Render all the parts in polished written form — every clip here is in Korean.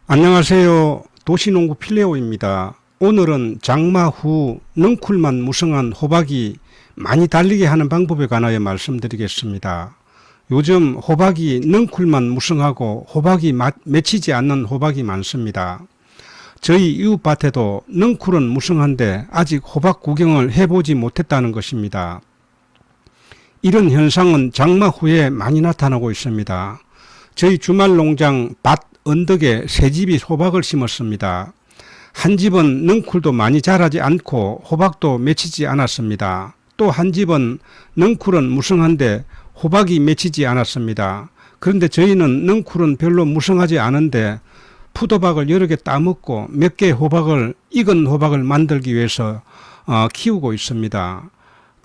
안녕하세요. 도시농부 필레오입니다. 오늘은 장마 후 넝쿨만 무성한 호박이 많이 달리게 하는 방법에 관하여 말씀드리겠습니다. 요즘 호박이 넝쿨만 무성하고 호박이 맺히지 않는 호박이 많습니다. 저희 이웃밭에도 넝쿨은 무성한데 아직 호박 구경을 해보지 못했다는 것입니다. 이런 현상은 장마 후에 많이 나타나고 있습니다. 저희 주말 농장 밭 언덕에 세 집이 호박을 심었습니다. 한 집은 넝쿨도 많이 자라지 않고 호박도 맺히지 않았습니다. 또 한 집은 넝쿨은 무성한데 호박이 맺히지 않았습니다. 그런데 저희는 넝쿨은 별로 무성하지 않은데 푸도박을 여러 개 따먹고 몇 개의 호박을 익은 호박을 만들기 위해서 키우고 있습니다.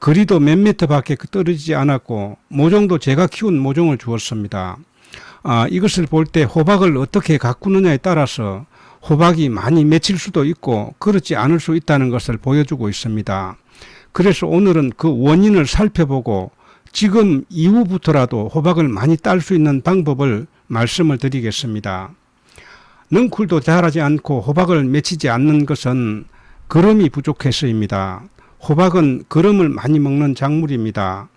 거리도 몇 미터밖에 떨어지지 않았고 모종도 제가 키운 모종을 주었습니다. 이것을 볼 때 호박을 어떻게 가꾸느냐에 따라서 호박이 많이 맺힐 수도 있고 그렇지 않을 수 있다는 것을 보여주고 있습니다. 그래서 오늘은 그 원인을 살펴보고 지금 이후부터라도 호박을 많이 딸 수 있는 방법을 말씀을 드리겠습니다. 넝쿨도 자라지 않고 호박을 맺히지 않는 것은 거름이 부족해서입니다. 호박은 거름을 많이 먹는 작물입니다.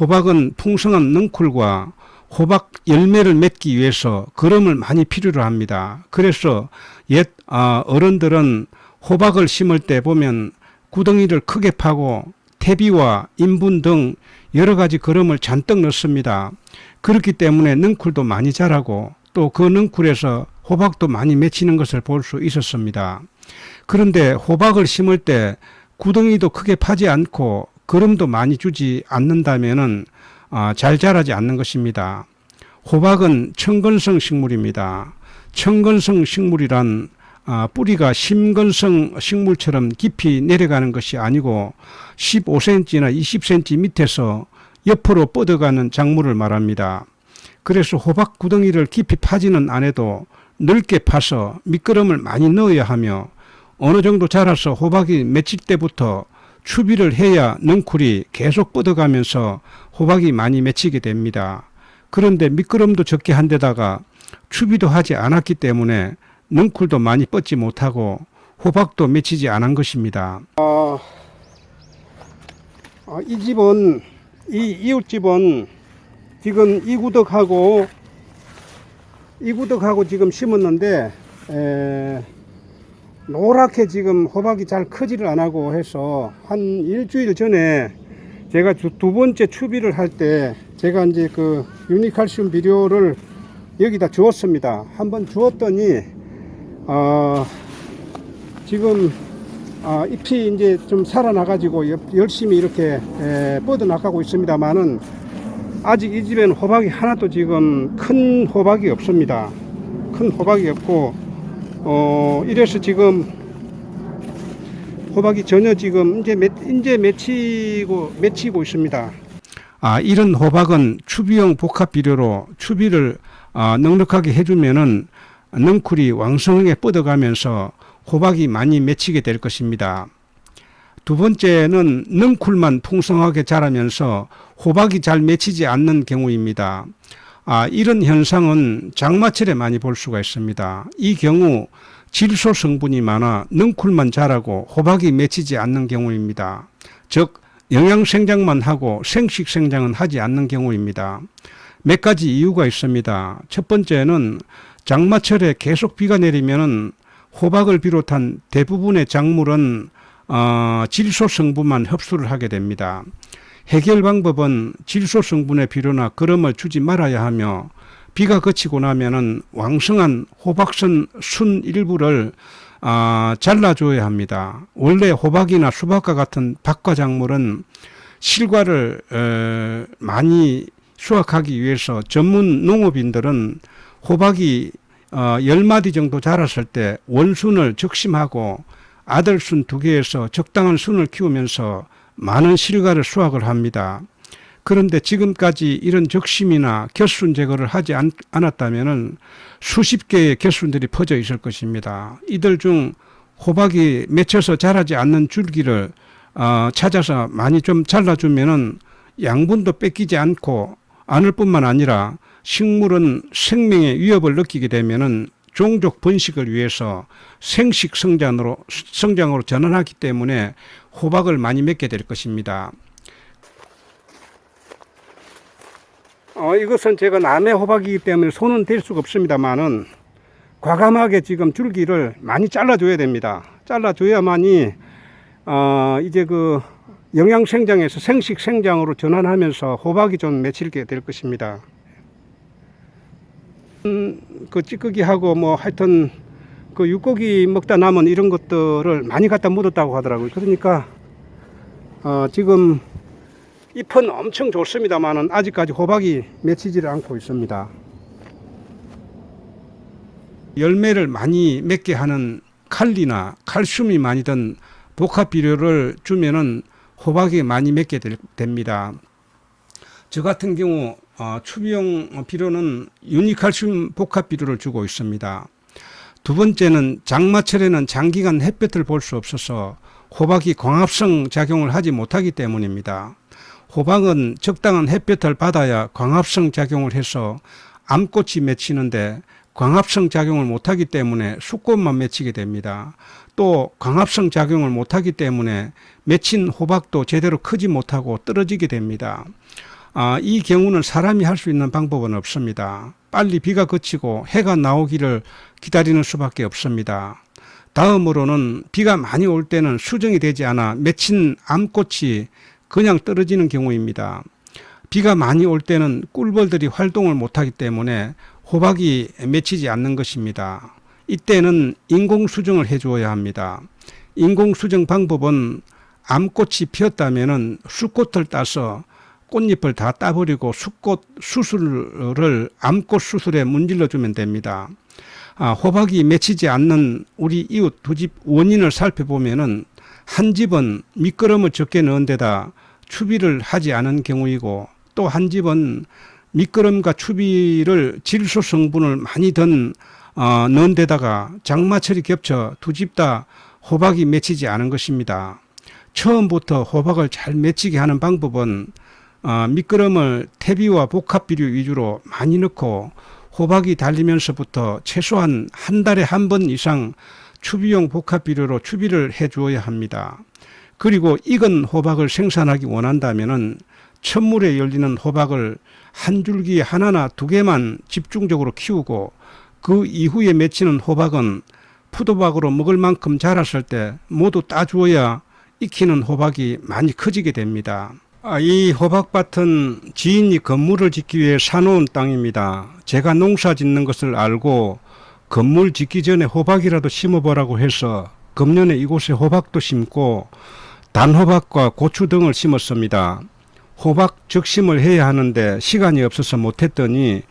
호박은 풍성한 넝쿨과 호박 열매를 맺기 위해서 거름을 많이 필요로 합니다. 그래서 옛 어른들은 호박을 심을 때 보면 구덩이를 크게 파고 퇴비와 인분 등 여러 가지 거름을 잔뜩 넣습니다. 그렇기 때문에 넝쿨도 많이 자라고 또 그 넝쿨에서 호박도 많이 맺히는 것을 볼 수 있었습니다. 그런데 호박을 심을 때 구덩이도 크게 파지 않고 거름도 많이 주지 않는다면은 잘 자라지 않는 것입니다. 호박은 청근성 식물입니다. 청근성 식물이란 뿌리가 심근성 식물처럼 깊이 내려가는 것이 아니고 15cm나 20cm 밑에서 옆으로 뻗어가는 작물을 말합니다. 그래서 호박 구덩이를 깊이 파지는 않아도 넓게 파서 밑거름을 많이 넣어야 하며 어느 정도 자라서 호박이 맺힐 때부터 추비를 해야 넝쿨이 계속 뻗어가면서 호박이 많이 맺히게 됩니다. 그런데 밑거름도 적게 한 데다가 추비도 하지 않았기 때문에 넝쿨도 많이 뻗지 못하고 호박도 맺히지 않은 것입니다. 이 집은 이웃집은 지금 이구덕하고 지금 심었는데 노랗게 지금 호박이 잘 크지를 안 하고 해서 한 일주일 전에 제가 두 번째 추비를 할 때 제가 이제 그 유니칼슘 비료를 여기다 주었습니다. 한번 주었더니 지금 잎이 이제 좀 살아나가지고 열심히 이렇게 뻗어 나가고 있습니다만은 아직 이 집에는 호박이 하나도 지금 큰 호박이 없습니다. 큰 호박이 없고 이래서 지금 호박이 전혀 지금 이제 맺히고 있습니다. 이런 호박은 추비용 복합 비료로 추비를 넉넉하게 해주면은 넝쿨이 왕성하게 뻗어가면서 호박이 많이 맺히게 될 것입니다. 두 번째는 넝쿨만 풍성하게 자라면서 호박이 잘 맺히지 않는 경우입니다. 이런 현상은 장마철에 많이 볼 수가 있습니다. 이 경우 질소 성분이 많아 넝쿨만 자라고 호박이 맺히지 않는 경우입니다. 즉 영양 생장만 하고 생식 생장은 하지 않는 경우입니다. 몇 가지 이유가 있습니다. 첫 번째는 장마철에 계속 비가 내리면 호박을 비롯한 대부분의 작물은 질소 성분만 흡수를 하게 됩니다. 해결 방법은 질소 성분의 비료나 거름을 주지 말아야 하며 비가 그치고 나면은 왕성한 호박선 순 일부를 잘라줘야 합니다. 원래 호박이나 수박과 같은 박과 작물은 실과를 많이 수확하기 위해서 전문 농업인들은 호박이 10마디 정도 자랐을 때 원순을 적심하고 아들순 2개에서 적당한 순을 키우면서 많은 실과를 수확을 합니다. 그런데 지금까지 이런 적심이나 곁순 제거를 하지 않았다면 수십 개의 곁순들이 퍼져 있을 것입니다. 이들 중 호박이 맺혀서 자라지 않는 줄기를 찾아서 많이 좀 잘라주면은 양분도 뺏기지 않을 뿐만 아니라 식물은 생명의 위협을 느끼게 되면은 종족 번식을 위해서 생식 성장으로 전환하기 때문에 호박을 많이 맺게 될 것입니다. 이것은 제가 남의 호박이기 때문에 손은 댈 수가 없습니다만은 과감하게 지금 줄기를 많이 잘라줘야 됩니다. 잘라줘야만이 이제 그 영양 생장에서 생식 생장으로 전환하면서 호박이 좀 맺히게 될 것입니다. 그 찌꺼기하고 뭐 하여튼 그 육고기 먹다 남은 이런 것들을 많이 갖다 묻었다고 하더라고요. 그러니까 지금 잎은 엄청 좋습니다만은 아직까지 호박이 맺히지를 않고 있습니다. 열매를 많이 맺게 하는 칼리나 칼슘이 많이 든 복합 비료를 주면은 호박이 많이 맺게 됩니다. 저 같은 경우 추비용 비료는 유니칼슘 복합 비료를 주고 있습니다. 두 번째는 장마철에는 장기간 햇볕을 볼 수 없어서 호박이 광합성 작용을 하지 못하기 때문입니다. 호박은 적당한 햇볕을 받아야 광합성 작용을 해서 암꽃이 맺히는데 광합성 작용을 못하기 때문에 수꽃만 맺히게 됩니다. 또 광합성 작용을 못하기 때문에 맺힌 호박도 제대로 크지 못하고 떨어지게 됩니다. 이 경우는 사람이 할 수 있는 방법은 없습니다. 빨리 비가 그치고 해가 나오기를 기다리는 수밖에 없습니다. 다음으로는 비가 많이 올 때는 수정이 되지 않아 맺힌 암꽃이 그냥 떨어지는 경우입니다. 비가 많이 올 때는 꿀벌들이 활동을 못하기 때문에 호박이 맺히지 않는 것입니다. 이때는 인공수정을 해주어야 합니다. 인공수정 방법은 암꽃이 피었다면 수꽃을 따서 꽃잎을 다 따버리고 수꽃 수술을 암꽃 수술에 문질러 주면 됩니다. 호박이 맺히지 않는 우리 이웃 두 집 원인을 살펴보면은 한 집은 미끄럼을 적게 넣은 데다 추비를 하지 않은 경우이고 또 한 집은 미끄럼과 추비를 질소 성분을 많이 넣은 데다가 장마철이 겹쳐 두 집 다 호박이 맺히지 않은 것입니다. 처음부터 호박을 잘 맺히게 하는 방법은 미끄럼을 퇴비와 복합비료 위주로 많이 넣고 호박이 달리면서부터 최소한 한 달에 한 번 이상 추비용 복합비료로 추비를 해 주어야 합니다. 그리고 익은 호박을 생산하기 원한다면 천물에 열리는 호박을 한 줄기에 하나나 두 개만 집중적으로 키우고 그 이후에 맺히는 호박은 푸도박으로 먹을 만큼 자랐을 때 모두 따주어야 익히는 호박이 많이 커지게 됩니다. 이 호박밭은 지인이 건물을 짓기 위해 사놓은 땅입니다. 제가 농사 짓는 것을 알고 건물 짓기 전에 호박이라도 심어보라고 해서 금년에 이곳에 호박도 심고 단호박과 고추 등을 심었습니다. 호박 적심을 해야 하는데 시간이 없어서 못했더니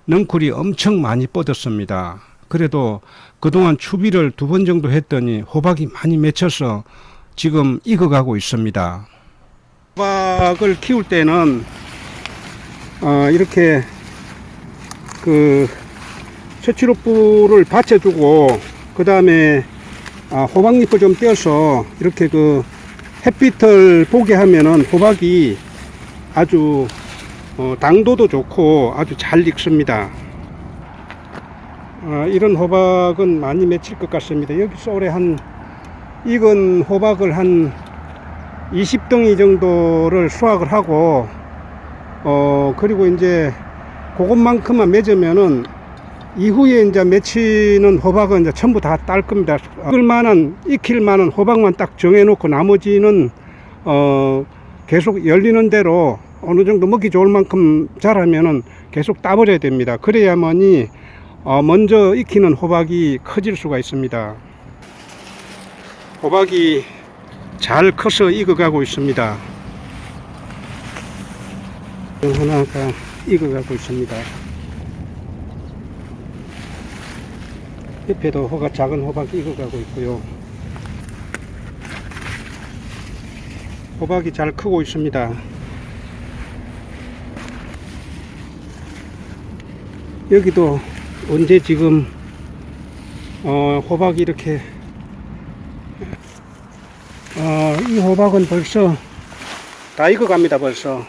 넝쿨이 엄청 많이 뻗었습니다. 그래도 그동안 추비를 2번 정도 했더니 호박이 많이 맺혀서 지금 익어가고 있습니다. 호박을 키울 때는 이렇게 그 처치로불을 받쳐주고 그 다음에 호박잎을 좀 떼어서 이렇게 그 햇빛을 보게 하면은 호박이 아주 당도도 좋고 아주 잘 익습니다. 이런 호박은 많이 맺힐 것 같습니다. 여기서 올해 한 익은 호박을 한 20덩이 정도를 수확을 하고 그리고 이제 그것만큼만 맺으면은 이후에 이제 맺히는 호박은 이제 전부 다 딸 겁니다. 익힐 만한 호박만 딱 정해 놓고 나머지는 계속 열리는 대로 어느 정도 먹기 좋을 만큼 자라면은 계속 따버려야 됩니다. 그래야만이 먼저 익히는 호박이 커질 수가 있습니다. 호박이 잘 커서 익어가고 있습니다. 하나가 익어가고 있습니다. 옆에도 작은 호박이 익어가고 있고요. 호박이 잘 크고 있습니다. 여기도 언제 지금 호박이 이렇게 이 호박은 벌써 다 익어갑니다. 벌써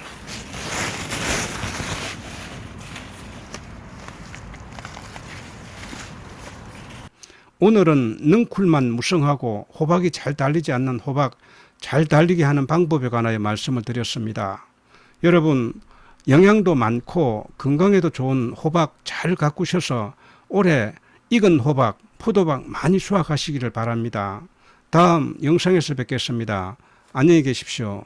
오늘은 능쿨만 무성하고 호박이 잘 달리지 않는 호박 잘 달리게 하는 방법에 관하여 말씀을 드렸습니다. 여러분, 영양도 많고 건강에도 좋은 호박 잘 가꾸셔서 올해 익은 호박, 포도박 많이 수확하시기를 바랍니다. 다음 영상에서 뵙겠습니다. 안녕히 계십시오.